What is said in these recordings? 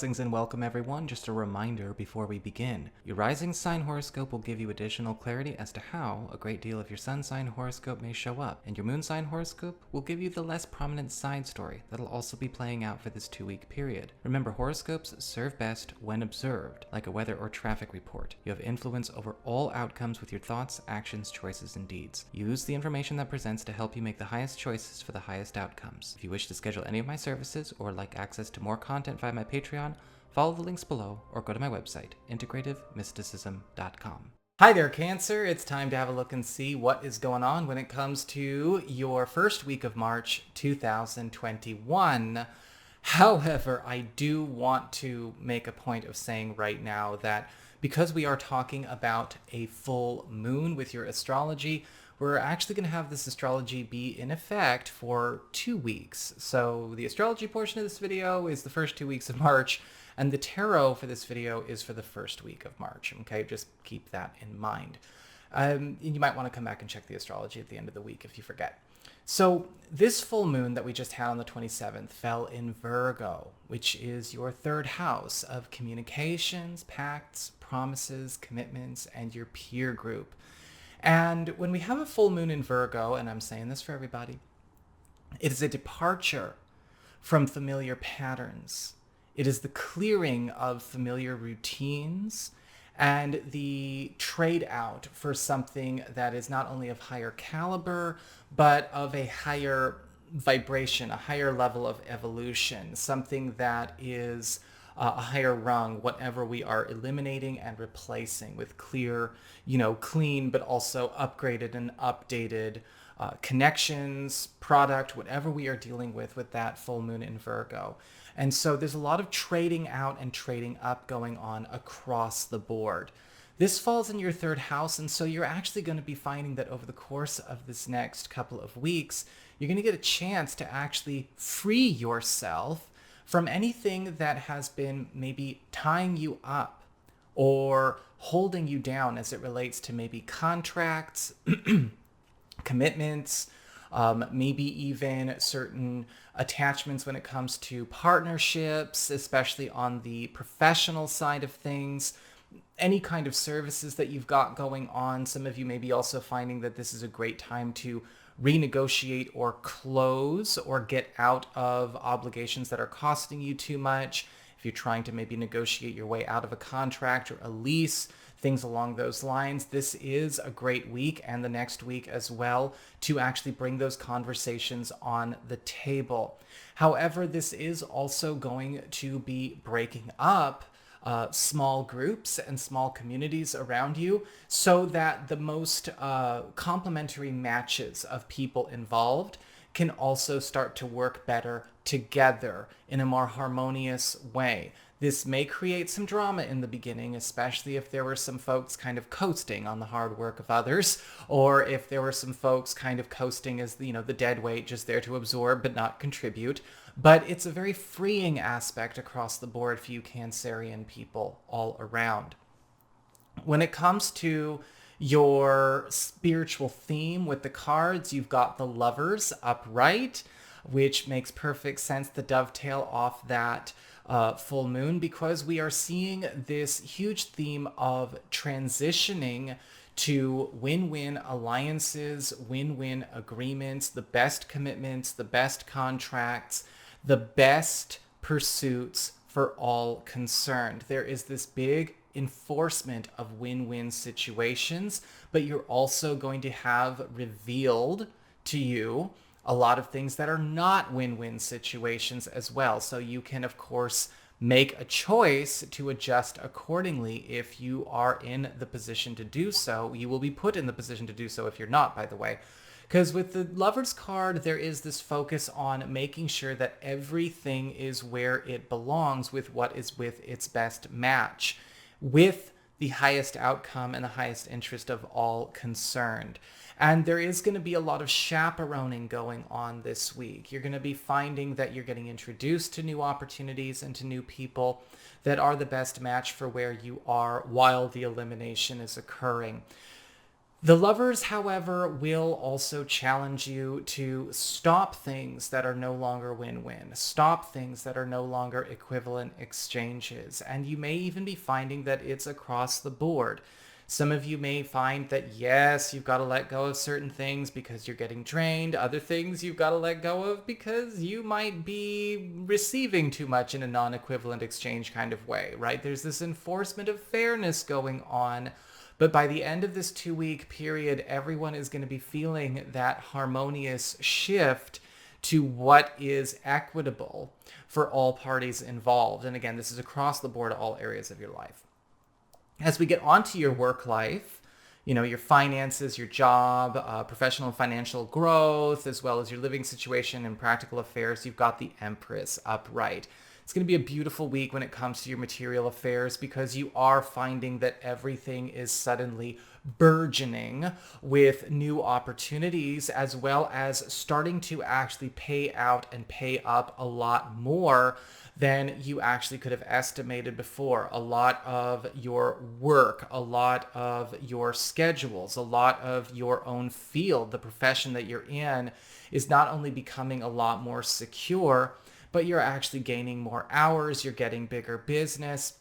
Blessings and welcome everyone. Just a reminder before we begin. Your rising sign horoscope will give you additional clarity as to how a great deal of your sun sign horoscope may show up, and your moon sign horoscope will give you the less prominent side story that'll also be playing out for this 2-week period. Remember, horoscopes serve best when observed, like a weather or traffic report. You have influence over all outcomes with your thoughts, actions, choices, and deeds. Use the information that presents to help you make the highest choices for the highest outcomes. If you wish to schedule any of my services or like access to more content via my Patreon, follow the links below or go to my website, integrativemysticism.com. Hi there, Cancer. It's time to have a look and see what is going on when it comes to your first week of March 2021. However, I do want to make a point of saying right now that because we are talking about a full moon with your astrology, we're actually going to have this astrology be in effect for 2 weeks. So the astrology portion of this video is the first 2 weeks of March, and the tarot for this video is for the first week of March. Okay, just keep that in mind. You might want to come back and check the astrology at the end of the week if you forget. So this full moon that we just had on the 27th fell in Virgo, which is your third house of communications, pacts, promises, commitments, and your peer group. And when we have a full moon in Virgo, and I'm saying this for everybody, it is a departure from familiar patterns. It is the clearing of familiar routines and the trade out for something that is not only of higher caliber, but of a higher vibration, a higher level of evolution, something that is a higher rung, whatever we are eliminating and replacing with clear, clean, but also upgraded and updated connections, product, whatever we are dealing with that full moon in Virgo. And so there's a lot of trading out and trading up going on across the board. This falls in your third house, and so you're actually going to be finding that over the course of this next couple of weeks, you're going to get a chance to actually free yourself from anything that has been maybe tying you up or holding you down as it relates to maybe contracts, commitments, maybe even certain attachments when it comes to partnerships, especially on the professional side of things, any kind of services that you've got going on. Some of you may be also finding that this is a great time to renegotiate or close or get out of obligations that are costing you too much. If you're trying to maybe negotiate your way out of a contract or a lease, things along those lines, this is a great week, and the next week as well, to actually bring those conversations on the table. However, this is also going to be breaking up small groups and small communities around you so that the most complementary matches of people involved can also start to work better together in a more harmonious way. This may create some drama in the beginning, especially if there were some folks kind of coasting on the hard work of others, or if there were some folks kind of coasting as the dead weight, just there to absorb but not contribute. But it's a very freeing aspect across the board for you Cancerian people all around. When it comes to your spiritual theme with the cards, you've got the Lovers upright, which makes perfect sense to dovetail off that full moon, because we are seeing this huge theme of transitioning to win-win alliances, win-win agreements, the best commitments, the best contracts, the best pursuits for all concerned. There is this big enforcement of win-win situations, but you're also going to have revealed to you a lot of things that are not win-win situations as well. So you can, of course, make a choice to adjust accordingly if you are in the position to do so. You will be put in the position to do so if you're not, by the way. Because with the Lovers card, there is this focus on making sure that everything is where it belongs with what is with its best match, with the highest outcome and the highest interest of all concerned. And there is going to be a lot of chaperoning going on this week. You're going to be finding that you're getting introduced to new opportunities and to new people that are the best match for where you are while the elimination is occurring. The lovers, however, will also challenge you to stop things that are no longer win-win, stop things that are no longer equivalent exchanges. And you may even be finding that it's across the board. Some of you may find that, yes, you've got to let go of certain things because you're getting drained. Other things you've got to let go of because you might be receiving too much in a non-equivalent exchange kind of way, right? There's this enforcement of fairness going on. But by the end of this 2-week period, everyone is going to be feeling that harmonious shift to what is equitable for all parties involved. And again, this is across the board, all areas of your life. As we get onto your work life, your finances, your job, professional and financial growth, as well as your living situation and practical affairs, you've got the Empress upright. It's going to be a beautiful week when it comes to your material affairs because you are finding that everything is suddenly burgeoning with new opportunities, as well as starting to actually pay out and pay up a lot more than you actually could have estimated before. A lot of your work, a lot of your schedules, a lot of your own field, the profession that you're in, is not only becoming a lot more secure, but you're actually gaining more hours, you're getting bigger business.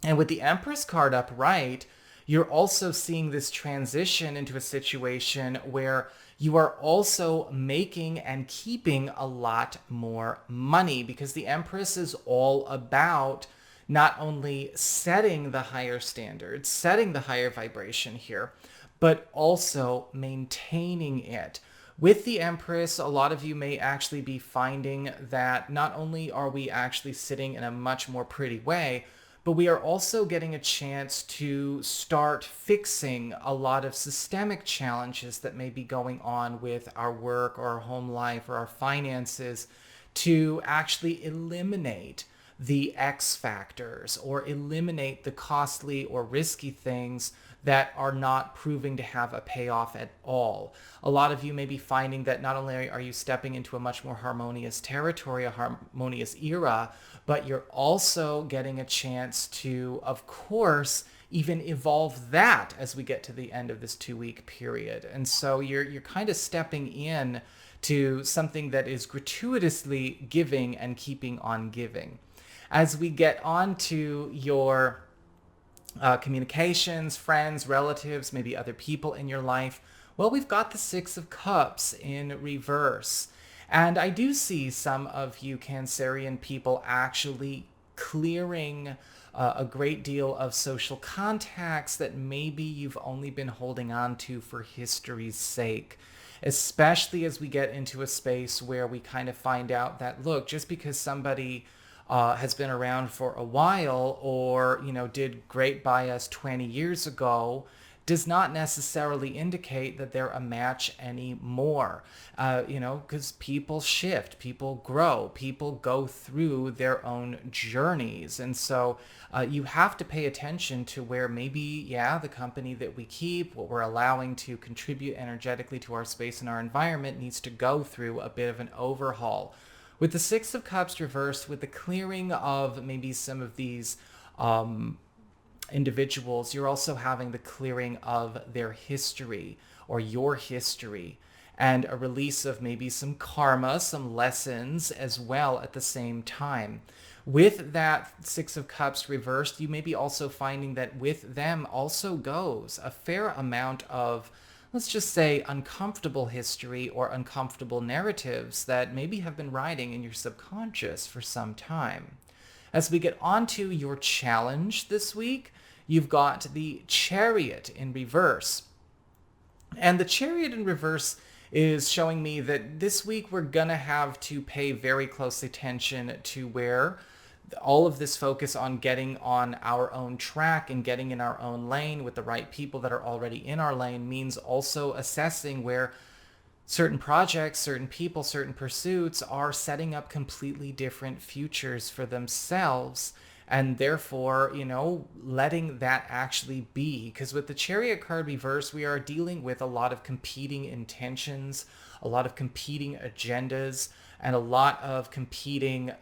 And with the Empress card upright, you're also seeing this transition into a situation where you are also making and keeping a lot more money, because the Empress is all about not only setting the higher standards, setting the higher vibration here, but also maintaining it. With the Empress, a lot of you may actually be finding that not only are we actually sitting in a much more pretty way, but we are also getting a chance to start fixing a lot of systemic challenges that may be going on with our work or our home life or our finances, to actually eliminate the X factors or eliminate the costly or risky things that are not proving to have a payoff at all. A lot of you may be finding that not only are you stepping into a much more harmonious territory, a harmonious era, but you're also getting a chance to, of course, even evolve that as we get to the end of this 2-week period. And so you're kind of stepping in to something that is gratuitously giving and keeping on giving. As we get on to your communications, friends, relatives, maybe other people in your life, well, we've got the Six of Cups in reverse. And I do see some of you Cancerian people actually clearing a great deal of social contacts that maybe you've only been holding on to for history's sake. Especially as we get into a space where we kind of find out that, look, just because somebody has been around for a while, or did great by us 20 years ago, does not necessarily indicate that they're a match anymore. Because people shift, people grow, people go through their own journeys. And so you have to pay attention to where maybe, the company that we keep, what we're allowing to contribute energetically to our space and our environment, needs to go through a bit of an overhaul. With the Six of Cups reversed, with the clearing of maybe some of these individuals, you're also having the clearing of their history or your history, and a release of maybe some karma, some lessons as well at the same time. With that Six of Cups reversed, you may be also finding that with them also goes a fair amount of, let's just say, uncomfortable history or uncomfortable narratives that maybe have been riding in your subconscious for some time. As we get onto your challenge this week, you've got the Chariot in reverse. And the Chariot in reverse is showing me that this week we're going to have to pay very close attention to where all of this focus on getting on our own track and getting in our own lane with the right people that are already in our lane means also assessing where certain projects, certain people, certain pursuits are setting up completely different futures for themselves, and therefore, letting that actually be. Because with the Chariot card reverse, we are dealing with a lot of competing intentions, a lot of competing agendas, and a lot of competing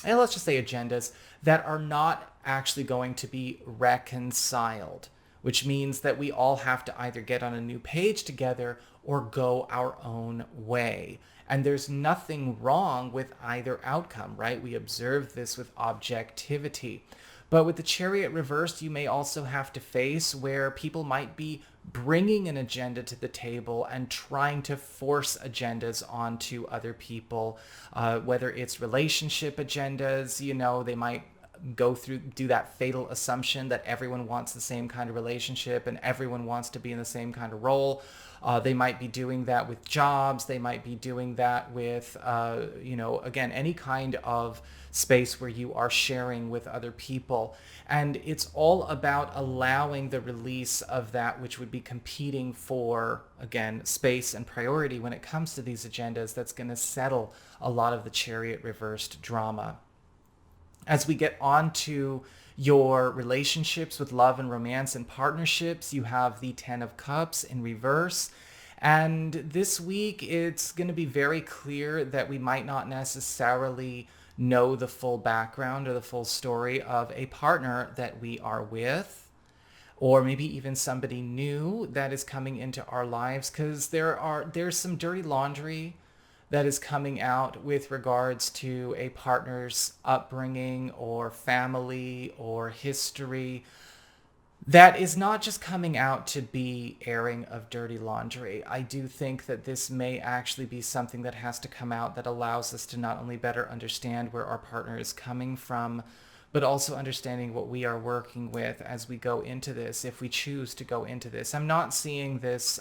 and let's just say agendas that are not actually going to be reconciled. which means that we all have to either get on a new page together or go our own way. And there's nothing wrong with either outcome, right? We observe this with objectivity. But with the Chariot reversed, you may also have to face where people might be bringing an agenda to the table and trying to force agendas onto other people, whether it's relationship agendas. They might do that fatal assumption that everyone wants the same kind of relationship and everyone wants to be in the same kind of role. They might be doing that with jobs. They might be doing that with, again, any kind of space where you are sharing with other people. And it's all about allowing the release of that which would be competing for, again, space and priority when it comes to these agendas. That's going to settle a lot of the Chariot reversed drama. As we get on to your relationships with love and romance and partnerships, you have the Ten of Cups in reverse. And this week, it's going to be very clear that we might not necessarily know the full background or the full story of a partner that we are with, or maybe even somebody new that is coming into our lives, because there's some dirty laundry that is coming out with regards to a partner's upbringing or family or history that is not just coming out to be airing of dirty laundry. I do think that this may actually be something that has to come out that allows us to not only better understand where our partner is coming from, but also understanding what we are working with as we go into this, if we choose to go into this. I'm not seeing this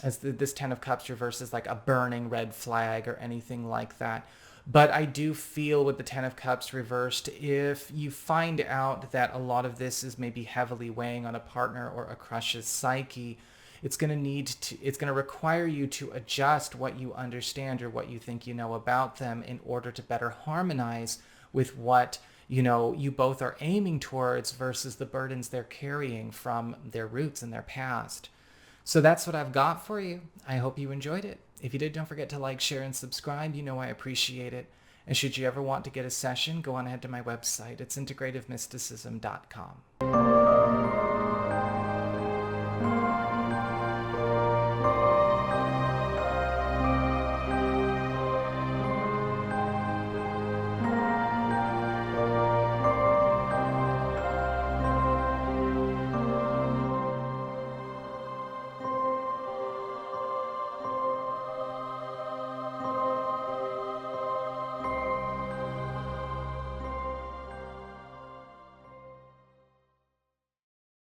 this Ten of Cups reverse is like a burning red flag or anything like that. But I do feel with the Ten of Cups reversed, if you find out that a lot of this is maybe heavily weighing on a partner or a crush's psyche, it's going to require you to adjust what you understand or what you think you know about them in order to better harmonize with what you both are aiming towards versus the burdens they're carrying from their roots and their past. So that's what I've got for you. I hope you enjoyed it. If you did, don't forget to like, share, and subscribe. I appreciate it. And should you ever want to get a session, go on ahead to my website. It's integrativemysticism.com.